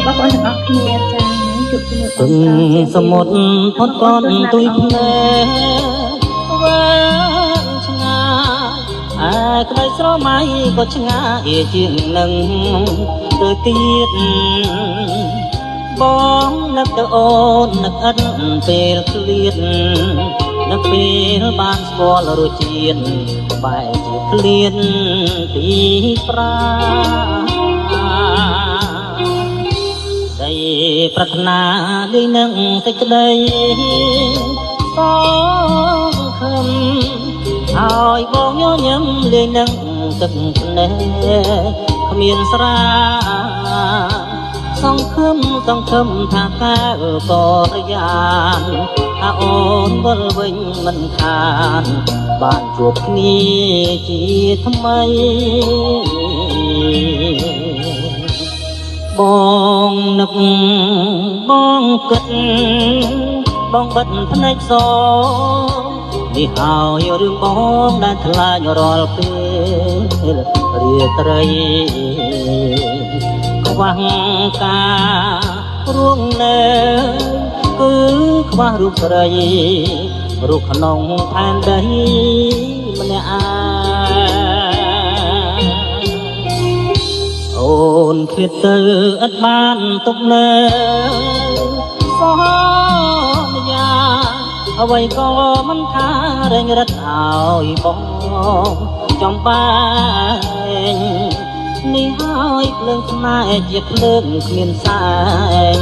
បងប្អូនទាំងអស់គ្នាចា៎ជួបជាមួយបងប្អូនសមុទ្រផុតកនទុយភ្នែកវែងឆ្ងាយក្តីស្រមៃក៏ឆ្ងាយជាងនឹងទៅទៀតបងនឹកទៅអូននឹកឥតពេលឃ្លៀតនឹកពេលបានស្គាល់រសជាតិបែរជាឃ្លានពីប្រាដីប្រាថ្នាដូចនឹងសេចក្តីសង្ឃឹមឲ្យបងញញឹមលេងនឹងទឹកភ្នែកគ្មានស្រាសង្ឃឹមថាកាលក៏រយ៉ានថាអូនវិលវិញមិនខានបានជួបគ្នាជាថ្មីបងនឹកបងគិតបងបិទភ្នែកសនេះហើយរឿងបងដែលខ្លាចរាល់ពេលរាត្រីខ្វះការរួងនៅគឺខ្វះរូបស្រីរូបក្នុងផែនដីម្នាក់អូនឃ្លាតទៅឥតបានទុកនៅសន្យាអ្វីក៏មិនថារែងរឹតឲ្យបងចំបែងនេះហើយភ្លើងស្នេហ៍ជាភ្លើងគ្មានសែង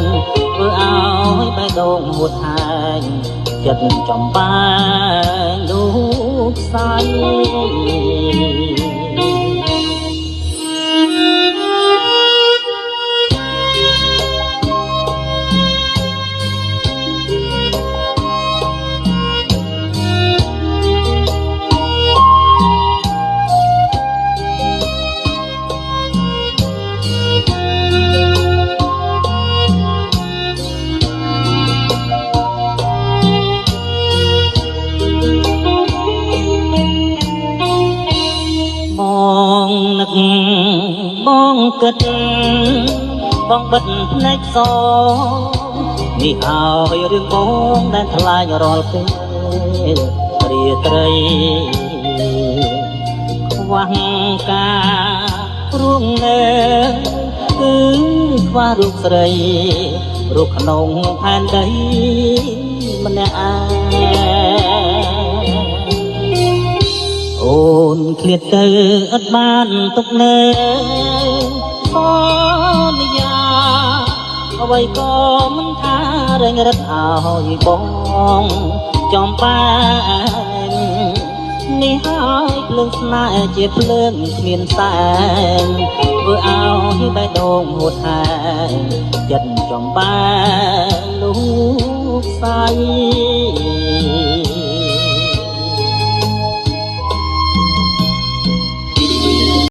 ធ្វើឲ្យបេះដូងហួតហែងចិត្តចំបែងលោកសាយបងគិតបងបិទភ្នែកសនេះហើយរឿងបងដែលខ្លាចរាល់ពេលរាត្រីខ្វះការរួងនៅគឺខ្វះរូបស្រីរូបក្នុងផែនដីម្នាក់អូនឃ្លាតទៅឥតបានទុកនៅសន្យាអ្វីក៏មិនថារែងរឹតឲ្យបងចំបែងនេះហើយភ្លើងស្នេហ៍ជាភ្លើងគ្មានសែងធ្វើឲ្យបេះដូងហួតហែងចិត្តចំបែងលោកសាយ